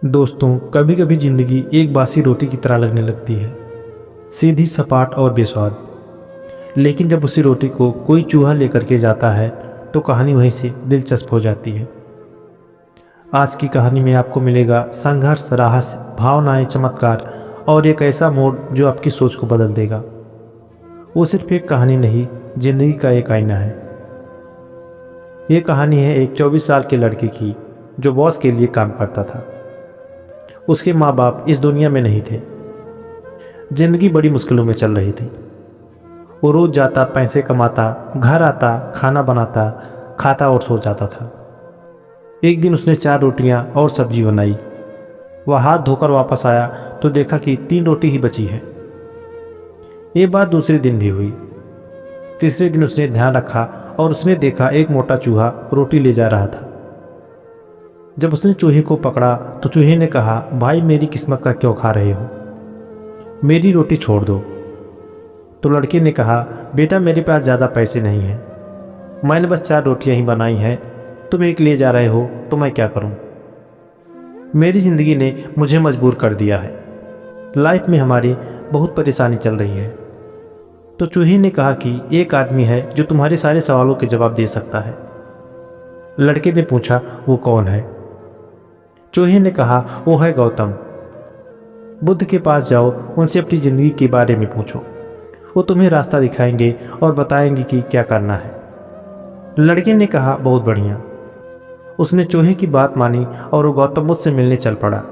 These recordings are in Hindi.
दोस्तों, कभी कभी ज़िंदगी एक बासी रोटी की तरह लगने लगती है, सीधी, सपाट और बेस्वाद। लेकिन जब उसी रोटी को कोई चूहा लेकर के जाता है तो कहानी वहीं से दिलचस्प हो जाती है। आज की कहानी में आपको मिलेगा संघर्ष, साहस, भावनाएं, चमत्कार और एक ऐसा मोड़ जो आपकी सोच को बदल देगा। वो सिर्फ एक कहानी नहीं, जिंदगी का एक आईना है। ये कहानी है एक 24 साल के लड़के की जो बॉस के लिए काम करता था। उसके माँ बाप इस दुनिया में नहीं थे। जिंदगी बड़ी मुश्किलों में चल रही थी। वो रोज जाता, पैसे कमाता, घर आता, खाना बनाता, खाता और सो जाता था। एक दिन उसने 4 रोटियां और सब्जी बनाई। वह हाथ धोकर वापस आया तो देखा कि 3 रोटी ही बची है। ये बात दूसरे दिन भी हुई। तीसरे दिन उसने ध्यान रखा और उसने देखा एक मोटा चूहा रोटी ले जा रहा था। जब उसने चूहे को पकड़ा तो चूहे ने कहा, भाई मेरी किस्मत का क्यों खा रहे हो, मेरी रोटी छोड़ दो। तो लड़के ने कहा, बेटा मेरे पास ज़्यादा पैसे नहीं हैं, मैंने बस 4 रोटियां ही बनाई हैं, तुम एक ले जा रहे हो तो मैं क्या करूं। मेरी ज़िंदगी ने मुझे मजबूर कर दिया है। लाइफ में हमारी बहुत परेशानी चल रही है। तो चूहे ने कहा कि एक आदमी है जो तुम्हारे सारे सवालों के जवाब दे सकता है। लड़के ने पूछा, वो कौन है। चूहे ने कहा, वो है गौतम। बुद्ध के पास जाओ, उनसे अपनी ज़िंदगी के बारे में पूछो, वो तुम्हें रास्ता दिखाएंगे और बताएंगे कि क्या करना है। लड़के ने कहा, बहुत बढ़िया। उसने चूहे की बात मानी और वो गौतम बुद्ध से मिलने चल पड़ा।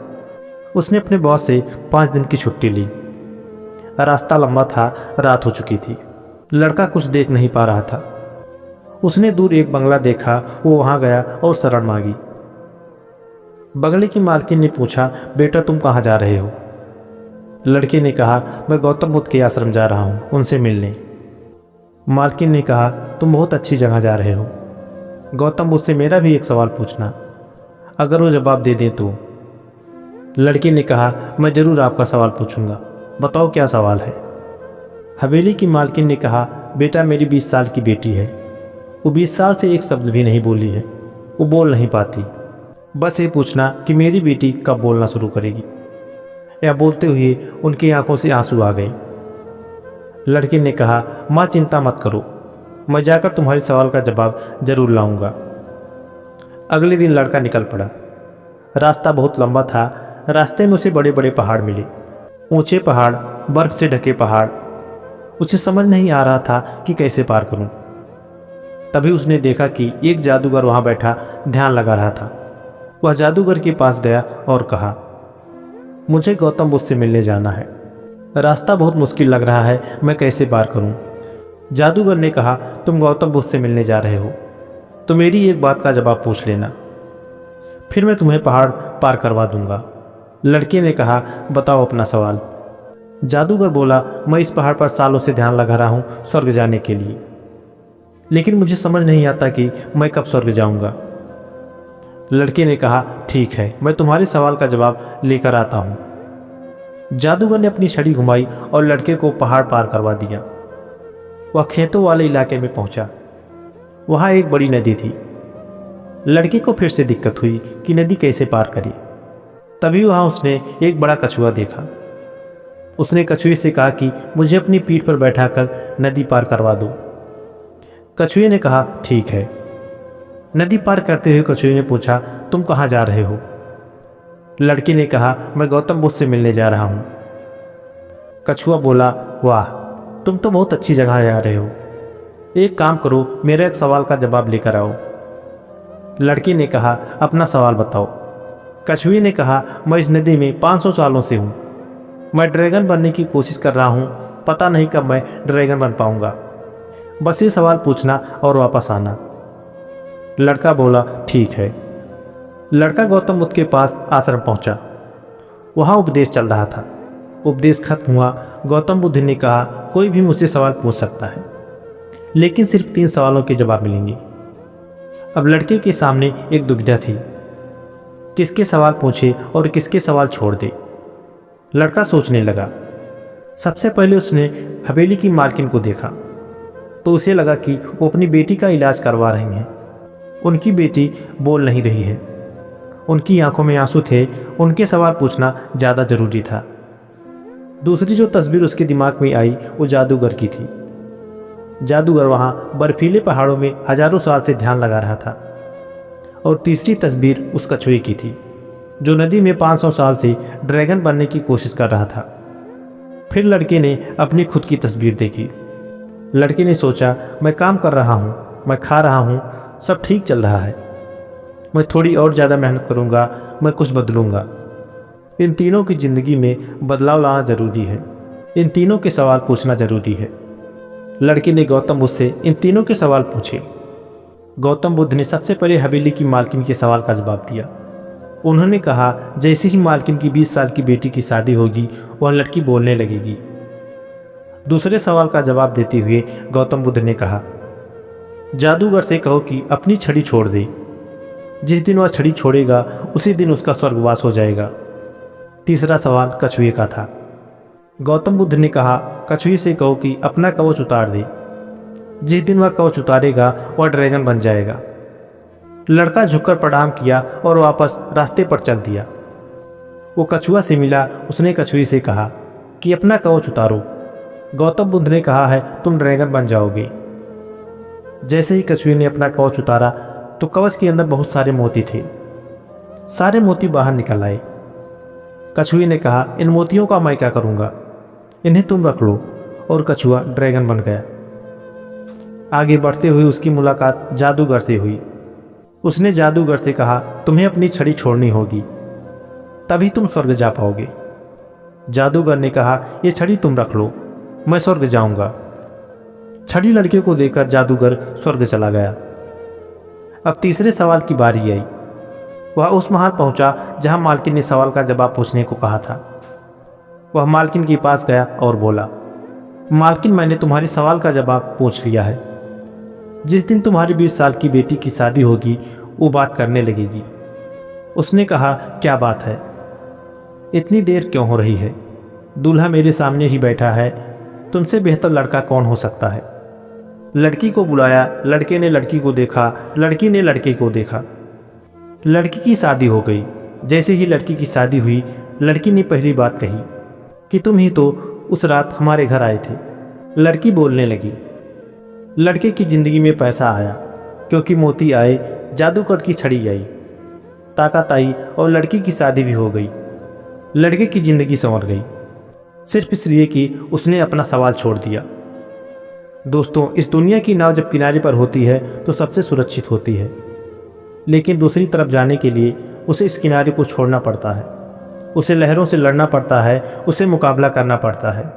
उसने अपने बॉस से 5 दिन की छुट्टी ली। रास्ता लंबा था, रात हो चुकी थी। लड़का कुछ देख नहीं पा रहा था। उसने दूर एक बंगला देखा, वो वहाँ गया और शरण मांगी। बंगले की मालकिन ने पूछा, बेटा तुम कहाँ जा रहे हो। लड़के ने कहा, मैं गौतम बुद्ध के आश्रम जा रहा हूँ, उनसे मिलने। मालकिन ने कहा, तुम बहुत अच्छी जगह जा रहे हो। गौतम बुद्ध से मेरा भी एक सवाल पूछना, अगर वो जवाब दे दें तो। लड़के ने कहा, मैं ज़रूर आपका सवाल पूछूंगा, बताओ क्या सवाल है। हवेली की मालकिन ने कहा, बेटा मेरी 20 साल की बेटी है। वो 20 साल से एक शब्द भी नहीं बोली है, वो बोल नहीं पाती। बस ये पूछना कि मेरी बेटी कब बोलना शुरू करेगी। यह बोलते हुए उनकी आंखों से आंसू आ गए। लड़के ने कहा, माँ चिंता मत करो, मैं जाकर तुम्हारे सवाल का जवाब जरूर लाऊंगा। अगले दिन लड़का निकल पड़ा। रास्ता बहुत लंबा था। रास्ते में उसे बड़े बड़े पहाड़ मिले, ऊंचे पहाड़, बर्फ से ढके पहाड़। उसे समझ नहीं आ रहा था कि कैसे पार करूं। तभी उसने देखा कि एक जादूगर वहां बैठा ध्यान लगा रहा था। वह जादूगर के पास गया और कहा, मुझे गौतम बुद्ध से मिलने जाना है। रास्ता बहुत मुश्किल लग रहा है, मैं कैसे पार करूं। जादूगर ने कहा, तुम गौतम बुद्ध से मिलने जा रहे हो तो मेरी एक बात का जवाब पूछ लेना, फिर मैं तुम्हें पहाड़ पार करवा दूंगा। लड़के ने कहा, बताओ अपना सवाल। जादूगर बोला, मैं इस पहाड़ पर सालों से ध्यान लगा रहा हूँ स्वर्ग जाने के लिए, लेकिन मुझे समझ नहीं आता कि मैं कब स्वर्ग जाऊंगा। लड़के ने कहा, ठीक है, मैं तुम्हारे सवाल का जवाब लेकर आता हूँ। जादूगर ने अपनी छड़ी घुमाई और लड़के को पहाड़ पार करवा दिया। वह खेतों वाले इलाके में पहुंचा। वहां एक बड़ी नदी थी। लड़के को फिर से दिक्कत हुई कि नदी कैसे पार करे। तभी वहां उसने एक बड़ा कछुआ देखा। उसने कछुए से कहा कि मुझे अपनी पीठ पर बैठाकर नदी पार करवा दो। कछुए ने कहा, ठीक है। नदी पार करते हुए कछुए ने पूछा, तुम कहाँ जा रहे हो। लड़के ने कहा, मैं गौतम बुद्ध से मिलने जा रहा हूँ। कछुआ बोला, वाह, तुम तो बहुत अच्छी जगह जा रहे हो। एक काम करो, मेरा एक सवाल का जवाब लेकर आओ। लड़के ने कहा, अपना सवाल बताओ। कछुए ने कहा, मैं इस नदी में 500 सालों से हूँ। मैं ड्रैगन बनने की कोशिश कर रहा हूँ, पता नहीं कब मैं ड्रैगन बन पाऊंगा। बस ये सवाल पूछना और वापस आना। लड़का बोला, ठीक है। लड़का गौतम बुद्ध के पास आश्रम पहुंचा। वहां उपदेश चल रहा था। उपदेश खत्म हुआ। गौतम बुद्ध ने कहा, कोई भी मुझसे सवाल पूछ सकता है, लेकिन सिर्फ 3 सवालों के जवाब मिलेंगे। अब लड़के के सामने एक दुविधा थी, किसके सवाल पूछे और किसके सवाल छोड़ दे। लड़का सोचने लगा। सबसे पहले उसने हवेली की मालकिन को देखा तो उसे लगा कि वो अपनी बेटी का इलाज करवा रही हैं। उनकी बेटी बोल नहीं रही है। उनकी आंखों में आंसू थे, उनके सवाल पूछना ज़्यादा ज़रूरी था। दूसरी जो तस्वीर उसके दिमाग में आई वो जादूगर की थी। जादूगर वहाँ बर्फीले पहाड़ों में हजारों साल से ध्यान लगा रहा था। और तीसरी तस्वीर उस कछुए की थी जो नदी में 500 साल से ड्रैगन बनने की कोशिश कर रहा था। फिर लड़के ने अपनी खुद की तस्वीर देखी। लड़के ने सोचा, मैं काम कर रहा हूँ, मैं खा रहा हूँ, सब ठीक चल रहा है। मैं थोड़ी और ज़्यादा मेहनत करूँगा, मैं कुछ बदलूँगा। इन तीनों की ज़िंदगी में बदलाव लाना ज़रूरी है। इन तीनों के सवाल पूछना ज़रूरी है। लड़के ने गौतम बुद्ध से इन तीनों के सवाल पूछे। गौतम बुद्ध ने सबसे पहले हवेली की मालकिन के सवाल का जवाब दिया। उन्होंने कहा, जैसे ही मालकिन की 20 साल की बेटी की शादी होगी वह लड़की बोलने लगेगी। दूसरे सवाल का जवाब देते हुए गौतम बुद्ध ने कहा, जादूगर से कहो कि अपनी छड़ी छोड़ दे। जिस दिन वह छड़ी छोड़ेगा उसी दिन उसका स्वर्गवास हो जाएगा। तीसरा सवाल कछुए का था। गौतम बुद्ध ने कहा, कछुए से कहो कि अपना कवच उतार दे। जिस दिन वह कवच उतारेगा वह ड्रैगन बन जाएगा। लड़का झुककर प्रणाम किया और वापस रास्ते पर चल दिया। वो कछुआ से मिला। उसने कछुए से कहा कि अपना कवच उतारो। गौतम बुद्ध ने कहा है तुम ड्रैगन बन जाओगे। जैसे ही कछुए ने अपना कवच उतारा तो कवच के अंदर बहुत सारे मोती थे। सारे मोती बाहर निकल आए। कछुए ने कहा, इन मोतियों का मैं क्या करूँगा, इन्हें तुम रख लो। और कछुआ ड्रैगन बन गया। आगे बढ़ते हुए उसकी मुलाकात जादूगर से हुई। उसने जादूगर से कहा, तुम्हें अपनी छड़ी छोड़नी होगी, तभी तुम स्वर्ग जा पाओगे। जादूगर ने कहा, ये छड़ी तुम रख लो, मैं स्वर्ग जाऊंगा। छड़ी लड़के को देकर जादूगर स्वर्ग चला गया। अब तीसरे सवाल की बारी आई। वह उस महल पहुंचा जहां मालकिन ने सवाल का जवाब पूछने को कहा था। वह मालकिन के पास गया और बोला, मालकिन, मैंने तुम्हारे सवाल का जवाब पूछ लिया है। जिस दिन तुम्हारी 20 साल की बेटी की शादी होगी वो बात करने लगेगी। उसने कहा, क्या बात है, इतनी देर क्यों हो रही है? दूल्हा मेरे सामने ही बैठा है, तुमसे बेहतर लड़का कौन हो सकता है? लड़की को बुलाया। लड़के ने लड़की को देखा, लड़की ने लड़के को देखा। लड़की की शादी हो गई। जैसे ही लड़की की शादी हुई, लड़की ने पहली बात कही कि तुम ही तो उस रात हमारे घर आए थे। लड़की बोलने लगी। लड़के की ज़िंदगी में पैसा आया क्योंकि मोती आए, जादूगर की छड़ी आई, ताकत आई और लड़की की शादी भी हो गई। लड़के की ज़िंदगी संवर गई सिर्फ इसलिए कि उसने अपना सवाल छोड़ दिया। दोस्तों, इस दुनिया की नाव जब किनारे पर होती है तो सबसे सुरक्षित होती है, लेकिन दूसरी तरफ जाने के लिए उसे इस किनारे को छोड़ना पड़ता है। उसे लहरों से लड़ना पड़ता है, उसे मुकाबला करना पड़ता है।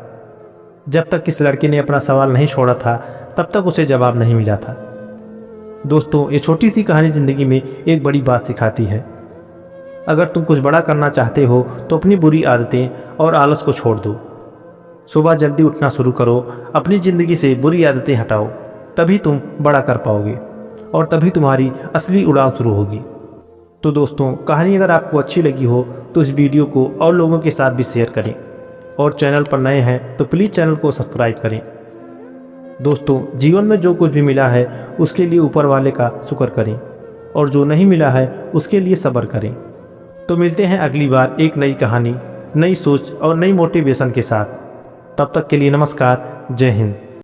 जब तक इस लड़के ने अपना सवाल नहीं छोड़ा था तब तक उसे जवाब नहीं मिला था। दोस्तों, ये छोटी सी कहानी ज़िंदगी में एक बड़ी बात सिखाती है। अगर तुम कुछ बड़ा करना चाहते हो तो अपनी बुरी आदतें और आलस को छोड़ दो। सुबह जल्दी उठना शुरू करो, अपनी ज़िंदगी से बुरी आदतें हटाओ, तभी तुम बड़ा कर पाओगे और तभी तुम्हारी असली उड़ान शुरू होगी। तो दोस्तों, कहानी अगर आपको अच्छी लगी हो तो इस वीडियो को और लोगों के साथ भी शेयर करें और चैनल पर नए हैं तो प्लीज़ चैनल को सब्सक्राइब करें। दोस्तों, जीवन में जो कुछ भी मिला है उसके लिए ऊपर वाले का शुक्र करें और जो नहीं मिला है उसके लिए सब्र करें। तो मिलते हैं अगली बार एक नई कहानी, नई सोच और नई मोटिवेशन के साथ। तब तक के लिए नमस्कार। जय हिंद।